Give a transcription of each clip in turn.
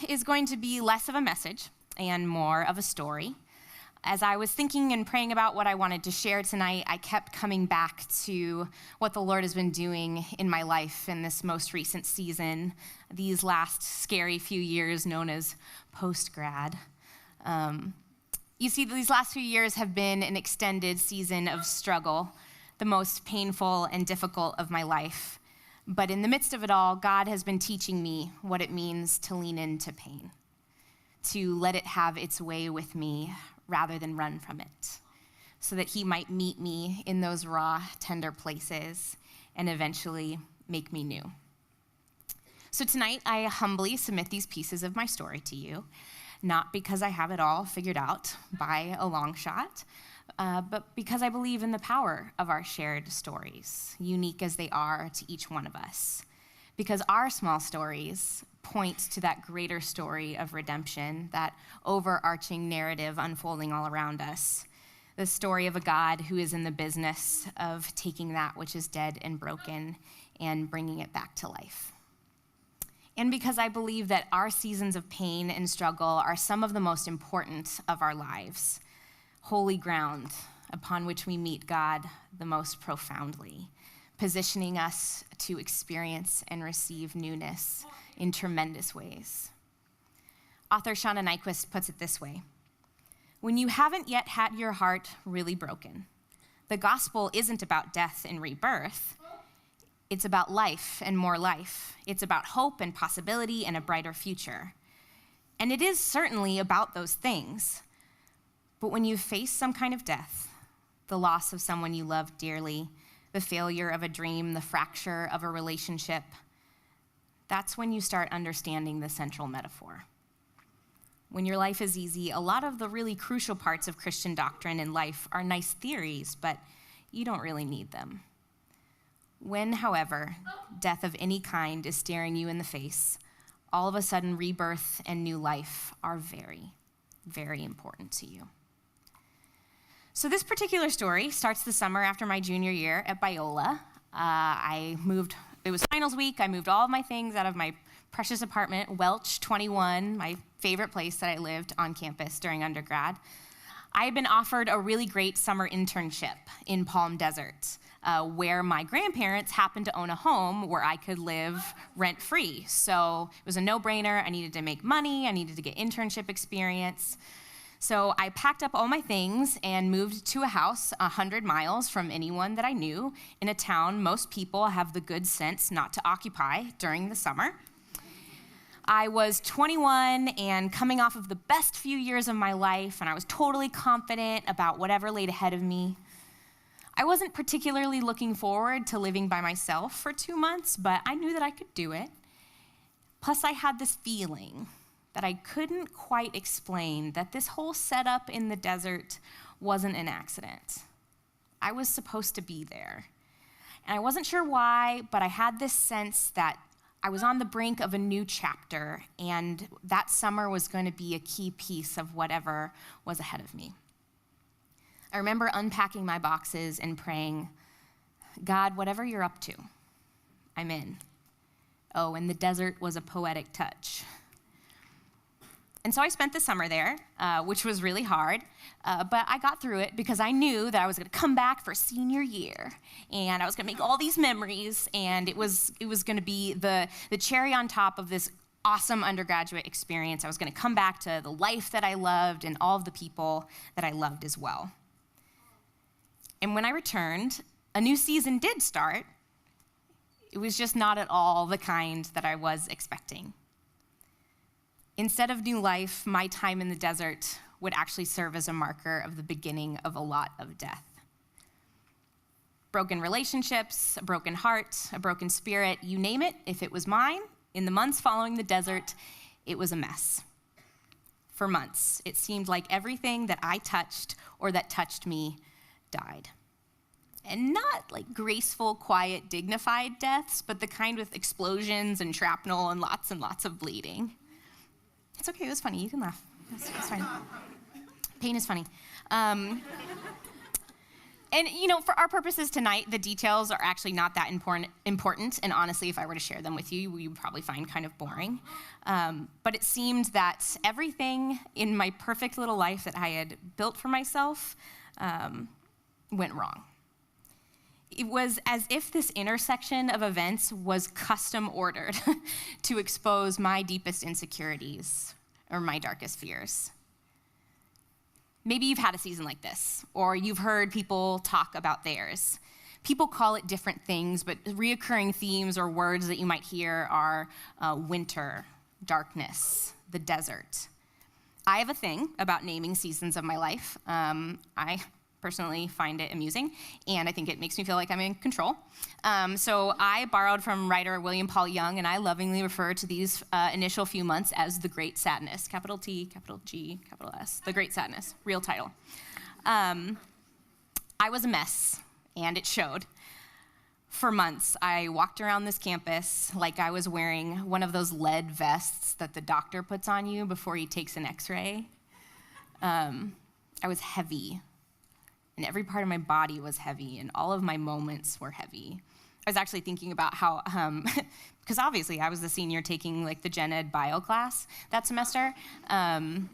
is going to be less of a message and more of a story. As I was thinking and praying about what I wanted to share tonight, I kept coming back to what the Lord has been doing in my life in this most recent season, these last scary few years known as post-grad. You see, these last few years have been an extended season of struggle, the most painful and difficult of my life. But in the midst of it all, God has been teaching me what it means to lean into pain, to let it have its way with me rather than run from it, so that he might meet me in those raw, tender places and eventually make me new. So tonight, I humbly submit these pieces of my story to you, not because I have it all figured out by a long shot, but because I believe in the power of our shared stories, unique as they are to each one of us. Because our small stories point to that greater story of redemption, that overarching narrative unfolding all around us, the story of a God who is in the business of taking that which is dead and broken and bringing it back to life. And because I believe that our seasons of pain and struggle are some of the most important of our lives, holy ground upon which we meet God the most profoundly, positioning us to experience and receive newness in tremendous ways. Author Shauna Nyquist puts it this way: when you haven't yet had your heart really broken, the gospel isn't about death and rebirth. It's about life and more life. It's about hope and possibility and a brighter future. And it is certainly about those things. But when you face some kind of death, the loss of someone you love dearly, the failure of a dream, the fracture of a relationship, that's when you start understanding the central metaphor. When your life is easy, a lot of the really crucial parts of Christian doctrine and life are nice theories, but you don't really need them. When, however, death of any kind is staring you in the face, all of a sudden rebirth and new life are very, very important to you. So this particular story starts the summer after my junior year at Biola. It was finals week. I moved all of my things out of my precious apartment, Welch 21, my favorite place that I lived on campus during undergrad. I had been offered a really great summer internship in Palm Desert, where my grandparents happened to own a home where I could live rent-free. So it was a no-brainer. I needed to make money. I needed to get internship experience. So I packed up all my things and moved to a house 100 miles from anyone that I knew in a town most people have the good sense not to occupy during the summer. I was 21 and coming off of the best few years of my life, and I was totally confident about whatever laid ahead of me. I wasn't particularly looking forward to living by myself for 2 months, but I knew that I could do it. Plus, I had this feeling that I couldn't quite explain, that this whole setup in the desert wasn't an accident. I was supposed to be there. And I wasn't sure why, but I had this sense that I was on the brink of a new chapter, and that summer was going to be a key piece of whatever was ahead of me. I remember unpacking my boxes and praying, God, whatever you're up to, I'm in. Oh, and the desert was a poetic touch. And so I spent the summer there, which was really hard, but I got through it because I knew that I was going to come back for senior year, and I was going to make all these memories, and it was going to be the cherry on top of this awesome undergraduate experience. I was going to come back to the life that I loved and all of the people that I loved as well. And when I returned, a new season did start. It was just not at all the kind that I was expecting. Instead of new life, my time in the desert would actually serve as a marker of the beginning of a lot of death. Broken relationships, a broken heart, a broken spirit, you name it, if it was mine, in the months following the desert, it was a mess. For months, it seemed like everything that I touched or that touched me died. And not like graceful, quiet, dignified deaths, but the kind with explosions and shrapnel and lots of bleeding. It's okay, it was funny, you can laugh. It's fine. Pain is funny. And, for our purposes tonight, the details are actually not that important. And honestly, if I were to share them with you, you would probably find kind of boring. But it seemed that everything in my perfect little life that I had built for myself went wrong. It was as if this intersection of events was custom ordered to expose my deepest insecurities or my darkest fears. Maybe you've had a season like this, or you've heard people talk about theirs. People call it different things, but reoccurring themes or words that you might hear are winter, darkness, the desert. I have a thing about naming seasons of my life. I personally find it amusing, and I think it makes me feel like I'm in control. So I borrowed from writer William Paul Young, and I lovingly refer to these initial few months as the Great Sadness, capital T, capital G, capital S, the Great Sadness, real title. I was a mess, and it showed. For months, I walked around this campus like I was wearing one of those lead vests that the doctor puts on you before he takes an x-ray. I was heavy. And every part of my body was heavy, and all of my moments were heavy. I was actually thinking about how, because obviously I was the senior taking the gen ed bio class that semester, and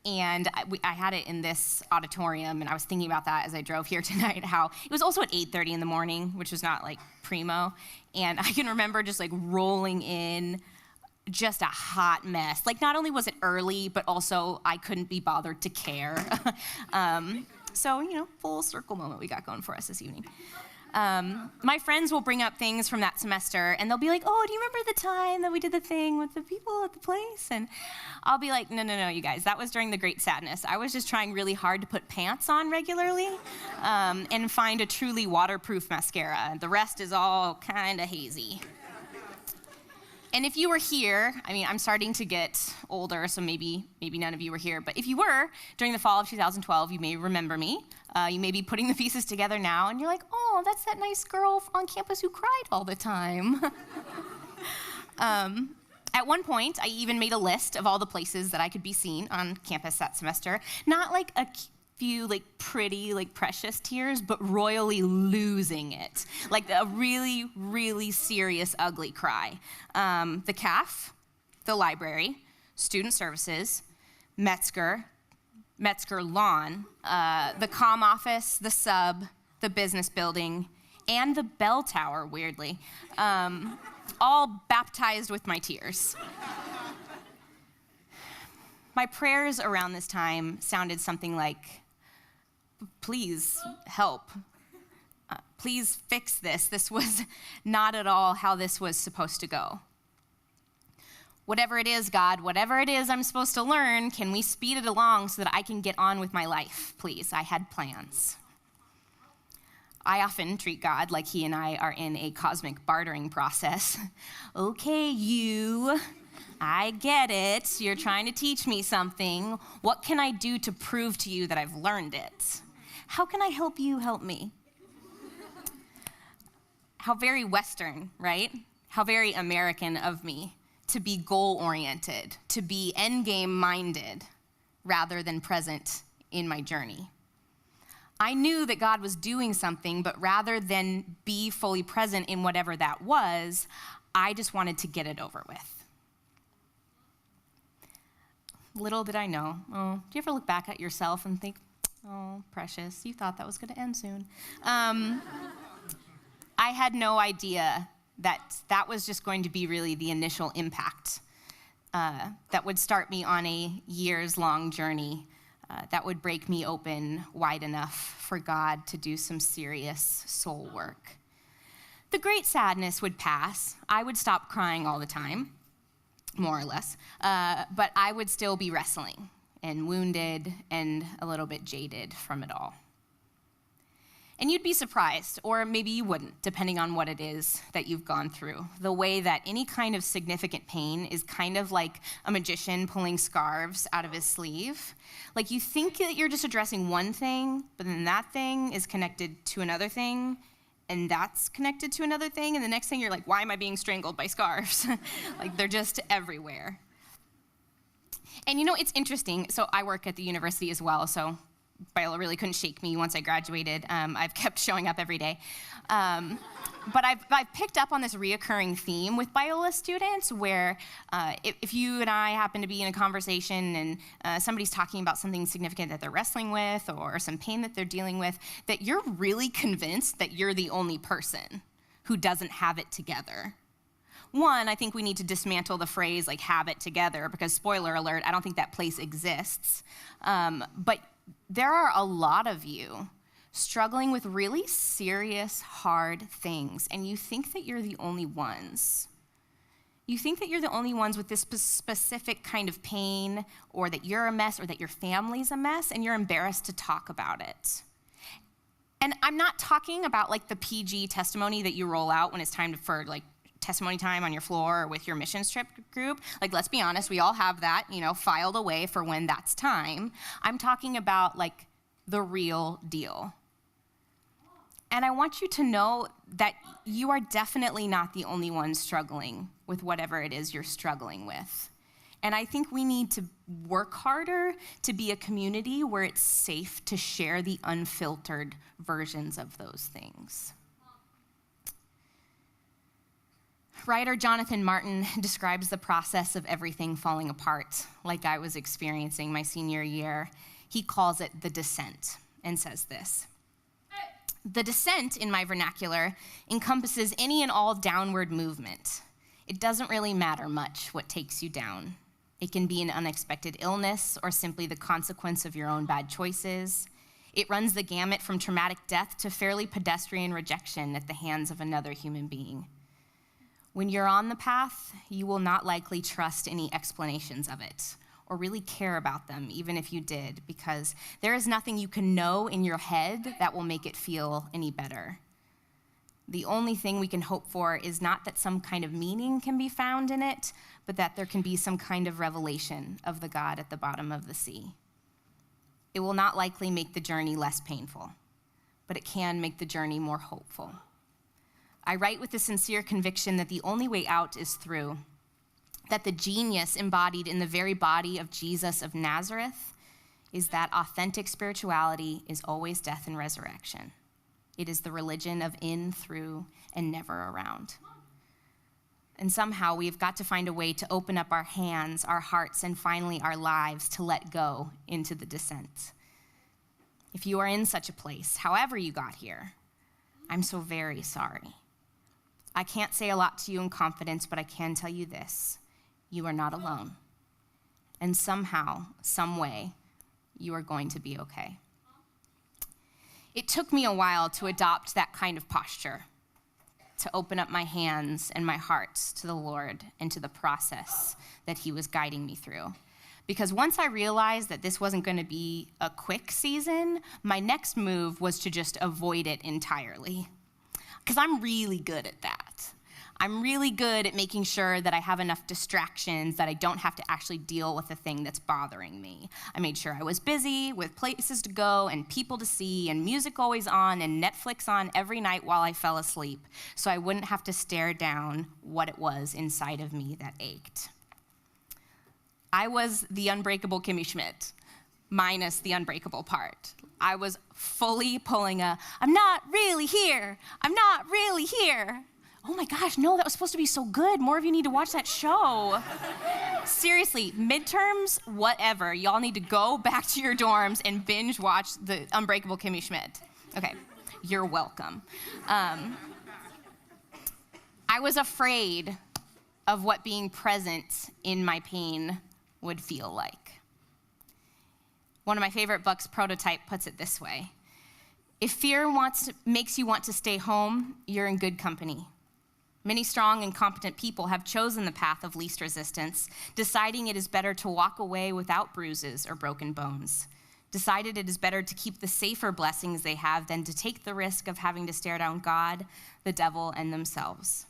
I had it in this auditorium, and I was thinking about that as I drove here tonight, how it was also at 8:30 in the morning, which was not primo, and I can remember just rolling in, just a hot mess. Not only was it early, but also I couldn't be bothered to care. So, full circle moment we got going for us this evening. My friends will bring up things from that semester, and they'll be like, oh, do you remember the time that we did the thing with the people at the place? And I'll be like, no, you guys, that was during the Great Sadness. I was just trying really hard to put pants on regularly and find a truly waterproof mascara. The rest is all kind of hazy. And if you were here, I'm starting to get older, so maybe none of you were here, but if you were, during the fall of 2012, you may remember me. You may be putting the pieces together now, and you're like, oh, that's that nice girl on campus who cried all the time. At one point, I even made a list of all the places that I could be seen on campus that semester. Not a few pretty, precious tears, but royally losing it. A really, really serious, ugly cry. The CAF, the library, student services, Metzger lawn, the comm office, the sub, the business building, and the bell tower, weirdly, all baptized with my tears. My prayers around this time sounded something like, please help. Please fix this. This was not at all how this was supposed to go. Whatever it is, God, whatever it is I'm supposed to learn, can we speed it along so that I can get on with my life, please? I had plans. I often treat God like he and I are in a cosmic bartering process. Okay, I get it. You're trying to teach me something. What can I do to prove to you that I've learned it? How can I help you help me? How very Western, right? How very American of me to be goal-oriented, to be endgame-minded, rather than present in my journey. I knew that God was doing something, but rather than be fully present in whatever that was, I just wanted to get it over with. Little did I know. Oh, do you ever look back at yourself and think, oh, precious, you thought that was going to end soon? I had no idea that was just going to be really the initial impact that would start me on a years-long journey that would break me open wide enough for God to do some serious soul work. The Great Sadness would pass. I would stop crying all the time, more or less, but I would still be wrestling and wounded and a little bit jaded from it all. And you'd be surprised, or maybe you wouldn't, depending on what it is that you've gone through. The way that any kind of significant pain is kind of like a magician pulling scarves out of his sleeve. You think that you're just addressing one thing, but then that thing is connected to another thing, and that's connected to another thing, and the next thing you're like, why am I being strangled by scarves? They're just everywhere. And it's interesting, so I work at the university as well, so Biola really couldn't shake me once I graduated. I've kept showing up every day. But I've picked up on this reoccurring theme with Biola students where if you and I happen to be in a conversation and somebody's talking about something significant that they're wrestling with or some pain that they're dealing with, that you're really convinced that you're the only person who doesn't have it together. One, I think we need to dismantle the phrase like have it together because spoiler alert, I don't think that place exists. But there are a lot of you struggling with really serious, hard things, and you think that you're the only ones. You think that you're the only ones with this specific kind of pain, or that you're a mess, or that your family's a mess, and you're embarrassed to talk about it. And I'm not talking about like the PG testimony that you roll out when it's time for like testimony time on your floor or with your missions trip group. Like, let's be honest, we all have that, filed away for when that's time. I'm talking about like the real deal. And I want you to know that you are definitely not the only one struggling with whatever it is you're struggling with. And I think we need to work harder to be a community where it's safe to share the unfiltered versions of those things. Writer Jonathan Martin describes the process of everything falling apart, like I was experiencing my senior year. He calls it the descent and says this: "The descent, in my vernacular, encompasses any and all downward movement. It doesn't really matter much what takes you down. It can be an unexpected illness or simply the consequence of your own bad choices. It runs the gamut from traumatic death to fairly pedestrian rejection at the hands of another human being. When you're on the path, you will not likely trust any explanations of it or really care about them, even if you did, because there is nothing you can know in your head that will make it feel any better. The only thing we can hope for is not that some kind of meaning can be found in it, but that there can be some kind of revelation of the God at the bottom of the sea. It will not likely make the journey less painful, but it can make the journey more hopeful. I write with the sincere conviction that the only way out is through, that the genius embodied in the very body of Jesus of Nazareth is that authentic spirituality is always death and resurrection. It is the religion of in, through, and never around. And somehow we've got to find a way to open up our hands, our hearts, and finally our lives to let go into the descent. If you are in such a place, however you got here, I'm so very sorry. I can't say a lot to you in confidence, but I can tell you this: you are not alone. And somehow, some way, you are going to be okay. It took me a while to adopt that kind of posture, to open up my hands and my heart to the Lord and to the process that he was guiding me through. Because once I realized that this wasn't going to be a quick season, my next move was to just avoid it entirely. Because I'm really good at that. I'm really good at making sure that I have enough distractions that I don't have to actually deal with the thing that's bothering me. I made sure I was busy with places to go and people to see and music always on and Netflix on every night while I fell asleep, so I wouldn't have to stare down what it was inside of me that ached. I was the unbreakable Kimmy Schmidt, minus the unbreakable part. I was fully pulling I'm not really here. I'm not really here. Oh my gosh, no, that was supposed to be so good. More of you need to watch that show. Seriously, midterms, whatever. Y'all need to go back to your dorms and binge watch the Unbreakable Kimmy Schmidt. Okay, you're welcome. I was afraid of what being present in my pain would feel like. One of my favorite books, Prototype, puts it this way: if fear makes you want to stay home, you're in good company. Many strong and competent people have chosen the path of least resistance, deciding it is better to walk away without bruises or broken bones, decided it is better to keep the safer blessings they have than to take the risk of having to stare down God, the devil, and themselves.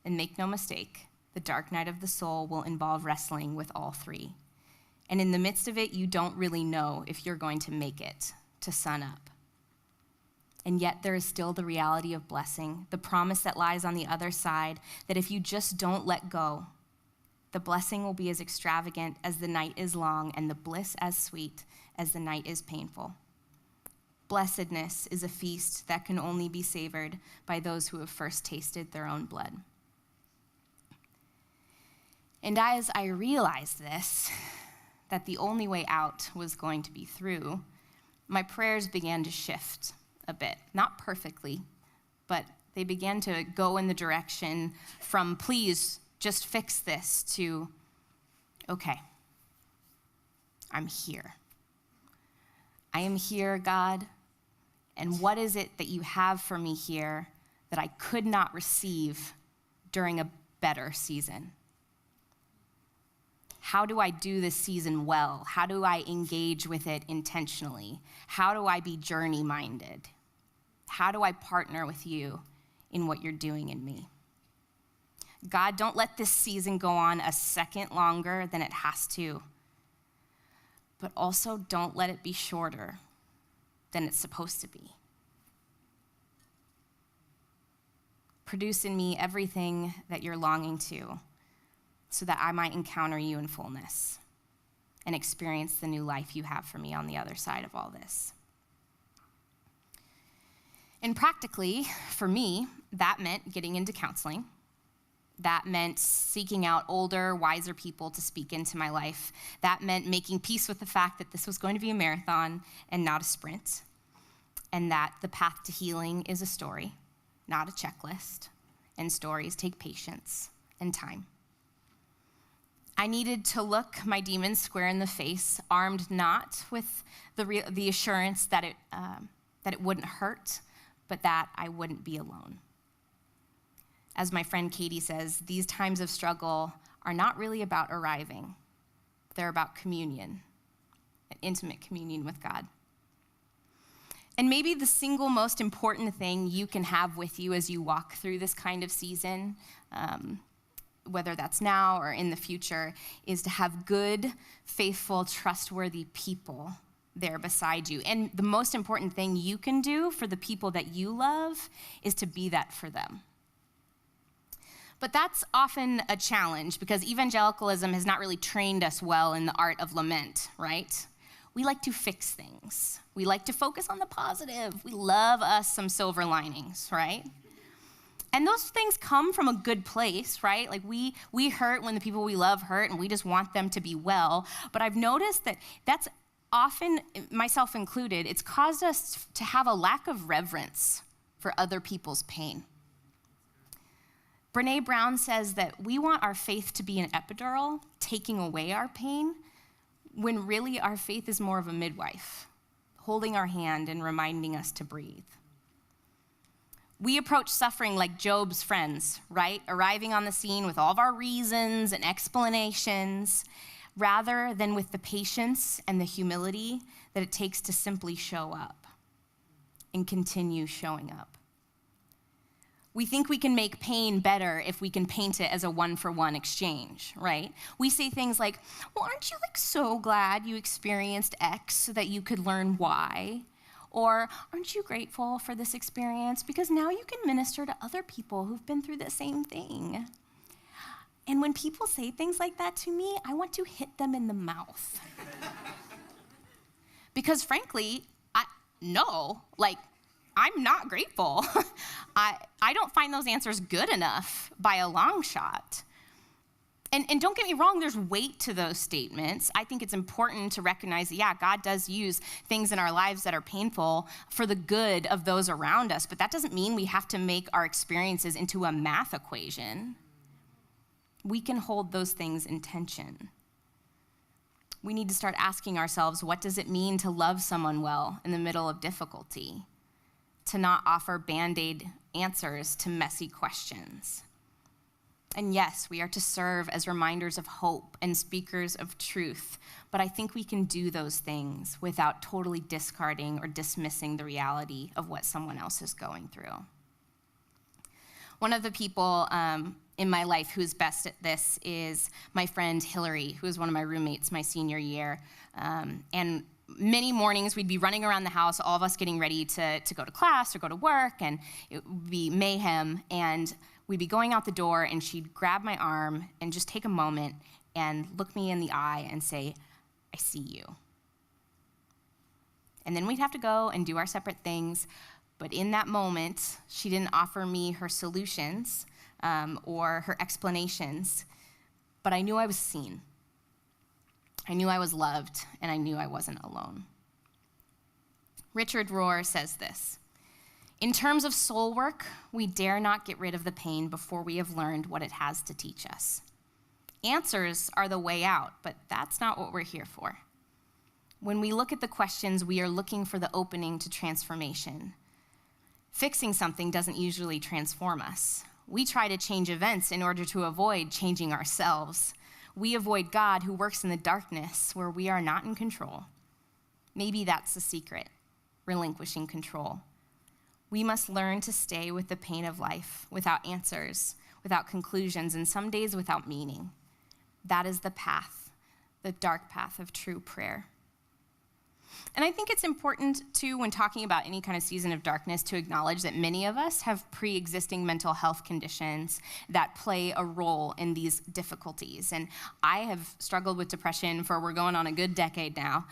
And make no mistake, the dark night of the soul will involve wrestling with all three. And in the midst of it, you don't really know if you're going to make it to sun up. And yet there is still the reality of blessing, the promise that lies on the other side, that if you just don't let go, the blessing will be as extravagant as the night is long and the bliss as sweet as the night is painful. Blessedness is a feast that can only be savored by those who have first tasted their own blood. And as I realized this, that the only way out was going to be through, my prayers began to shift a bit. Not perfectly, but they began to go in the direction from, please, just fix this, to, okay, I'm here. I am here, God, and what is it that you have for me here that I could not receive during a better season? How do I do this season well? How do I engage with it intentionally? How do I be journey-minded? How do I partner with you in what you're doing in me? God, don't let this season go on a second longer than it has to, but also don't let it be shorter than it's supposed to be. Produce in me everything that you're longing to, so that I might encounter you in fullness and experience the new life you have for me on the other side of all this. And practically, for me, that meant getting into counseling. That meant seeking out older, wiser people to speak into my life. That meant making peace with the fact that this was going to be a marathon and not a sprint, and that the path to healing is a story, not a checklist, and stories take patience and time. I needed to look my demons square in the face, armed not with the assurance that it wouldn't hurt, but that I wouldn't be alone. As my friend Katie says, these times of struggle are not really about arriving. They're about communion, an intimate communion with God. And maybe the single most important thing you can have with you as you walk through this kind of season, whether that's now or in the future, is to have good, faithful, trustworthy people there beside you. And the most important thing you can do for the people that you love is to be that for them. But that's often a challenge because evangelicalism has not really trained us well in the art of lament, right? We like to fix things. We like to focus on the positive. We love us some silver linings, right? And those things come from a good place, right? Like we hurt when the people we love hurt and we just want them to be well. But I've noticed that that's often, myself included, it's caused us to have a lack of reverence for other people's pain. Brene Brown says that we want our faith to be an epidural, taking away our pain, when really our faith is more of a midwife, holding our hand and reminding us to breathe. We approach suffering like Job's friends, right? Arriving on the scene with all of our reasons and explanations, rather than with the patience and the humility that it takes to simply show up and continue showing up. We think we can make pain better if we can paint it as a one-for-one exchange, right? We say things like, well, aren't you so glad you experienced X so that you could learn Y? Or aren't you grateful for this experience because now you can minister to other people who've been through the same thing? And when people say things like that to me, I want to hit them in the mouth. Because frankly, I'm not grateful. I don't find those answers good enough by a long shot. And don't get me wrong, there's weight to those statements. I think it's important to recognize that, yeah, God does use things in our lives that are painful for the good of those around us, but that doesn't mean we have to make our experiences into a math equation. We can hold those things in tension. We need to start asking ourselves, what does it mean to love someone well in the middle of difficulty? To not offer Band-Aid answers to messy questions. And yes, we are to serve as reminders of hope and speakers of truth, but I think we can do those things without totally discarding or dismissing the reality of what someone else is going through. One of the people in my life who's best at this is my friend Hillary, who was one of my roommates my senior year. And many mornings we'd be running around the house, all of us getting ready to go to class or go to work, and it would be mayhem. And we'd be going out the door, and she'd grab my arm and just take a moment and look me in the eye and say, I see you. And then we'd have to go and do our separate things. But in that moment, she didn't offer me her solutions or her explanations. But I knew I was seen. I knew I was loved, and I knew I wasn't alone. Richard Rohr says this: in terms of soul work, we dare not get rid of the pain before we have learned what it has to teach us. Answers are the way out, but that's not what we're here for. When we look at the questions, we are looking for the opening to transformation. Fixing something doesn't usually transform us. We try to change events in order to avoid changing ourselves. We avoid God who works in the darkness where we are not in control. Maybe that's the secret, relinquishing control. We must learn to stay with the pain of life without answers, without conclusions, and some days without meaning. That is the path, the dark path of true prayer. And I think it's important, too, when talking about any kind of season of darkness, to acknowledge that many of us have pre-existing mental health conditions that play a role in these difficulties. And I have struggled with depression we're going on a good decade now.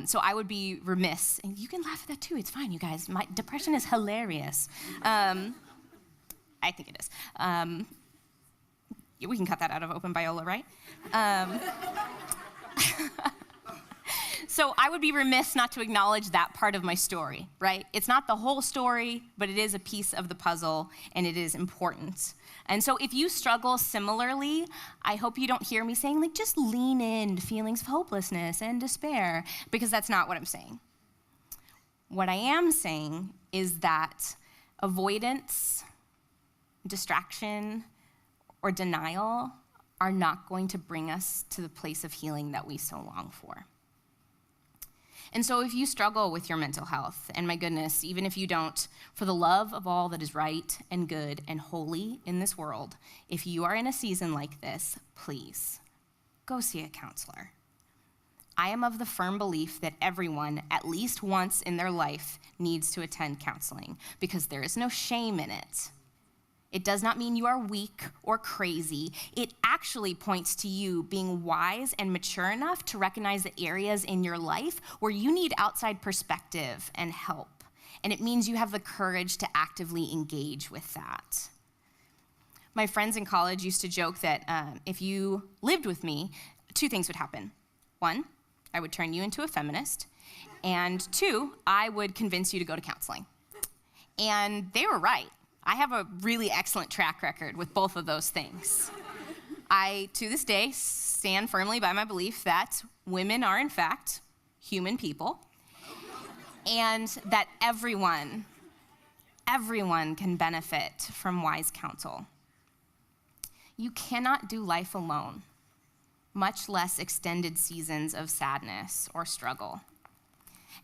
So I would be remiss, and you can laugh at that too, it's fine, you guys. My depression is hilarious. I think it is. We can cut that out of Open Biola, right? So I would be remiss not to acknowledge that part of my story, right? It's not the whole story, but it is a piece of the puzzle, and it is important. And so if you struggle similarly, I hope you don't hear me saying, just lean into feelings of hopelessness and despair, because that's not what I'm saying. What I am saying is that avoidance, distraction, or denial are not going to bring us to the place of healing that we so long for. And so if you struggle with your mental health, and my goodness, even if you don't, for the love of all that is right and good and holy in this world, if you are in a season like this, please go see a counselor. I am of the firm belief that everyone, at least once in their life, needs to attend counseling, because there is no shame in it. It does not mean you are weak or crazy. It actually points to you being wise and mature enough to recognize the areas in your life where you need outside perspective and help. And it means you have the courage to actively engage with that. My friends in college used to joke that if you lived with me, two things would happen. One, I would turn you into a feminist. And two, I would convince you to go to counseling. And they were right. I have a really excellent track record with both of those things. I, to this day, stand firmly by my belief that women are, in fact, human people, and that everyone can benefit from wise counsel. You cannot do life alone, much less extended seasons of sadness or struggle.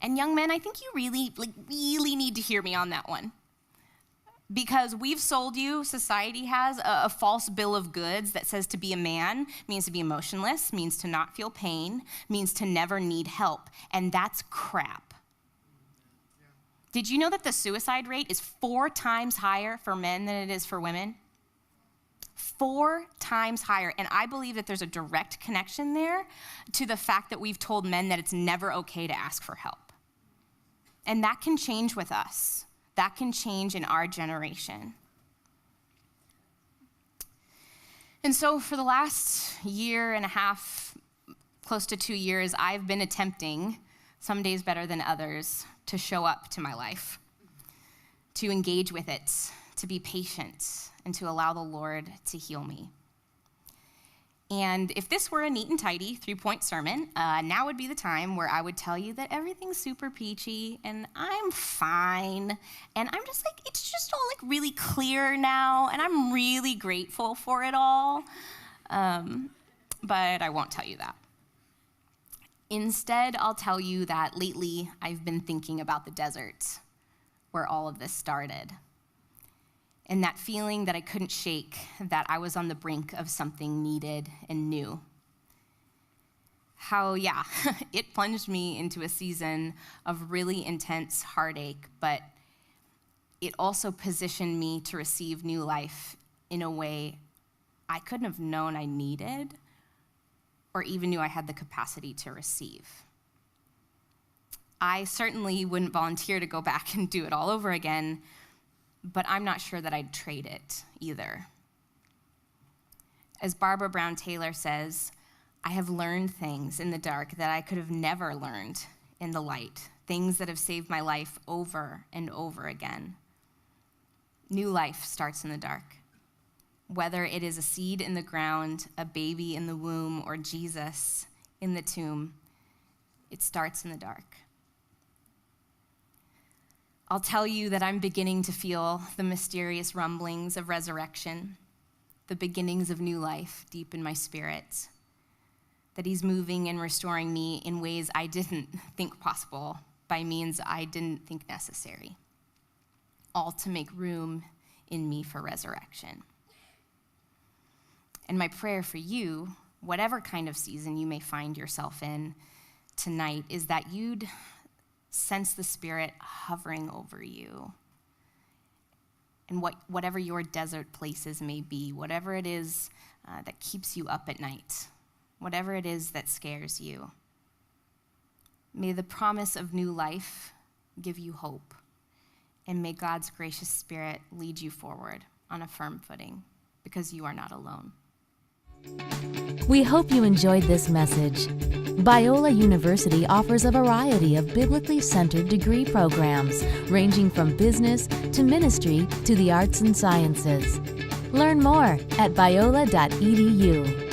And young men, I think you really need to hear me on that one. Because we've sold you, society has, a false bill of goods that says to be a man means to be emotionless, means to not feel pain, means to never need help, and that's crap. Did you know that the suicide rate is 4 times higher for men than it is for women? 4 times higher, and I believe that there's a direct connection there to the fact that we've told men that it's never okay to ask for help. And that can change with us. That can change in our generation. And so for the last year and a half, close to 2 years, I've been attempting, some days better than others, to show up to my life, to engage with it, to be patient, and to allow the Lord to heal me. And if this were a neat and tidy 3-point sermon, now would be the time where I would tell you that everything's super peachy and I'm fine. And I'm just it's just all really clear now, and I'm really grateful for it all. But I won't tell you that. Instead, I'll tell you that lately I've been thinking about the desert where all of this started. And that feeling that I couldn't shake, that I was on the brink of something needed and new. How, it plunged me into a season of really intense heartache, but it also positioned me to receive new life in a way I couldn't have known I needed or even knew I had the capacity to receive. I certainly wouldn't volunteer to go back and do it all over again, but I'm not sure that I'd trade it either. As Barbara Brown Taylor says, I have learned things in the dark that I could have never learned in the light, things that have saved my life over and over again. New life starts in the dark. Whether it is a seed in the ground, a baby in the womb, or Jesus in the tomb, it starts in the dark. I'll tell you that I'm beginning to feel the mysterious rumblings of resurrection, the beginnings of new life deep in my spirit, that he's moving and restoring me in ways I didn't think possible, by means I didn't think necessary, all to make room in me for resurrection. And my prayer for you, whatever kind of season you may find yourself in tonight, is that you'd sense the Spirit hovering over you. And whatever your desert places may be, whatever it is that keeps you up at night, whatever it is that scares you, may the promise of new life give you hope, and may God's gracious Spirit lead you forward on a firm footing, because you are not alone. We hope you enjoyed this message. Biola University offers a variety of biblically centered degree programs, ranging from business to ministry to the arts and sciences. Learn more at biola.edu.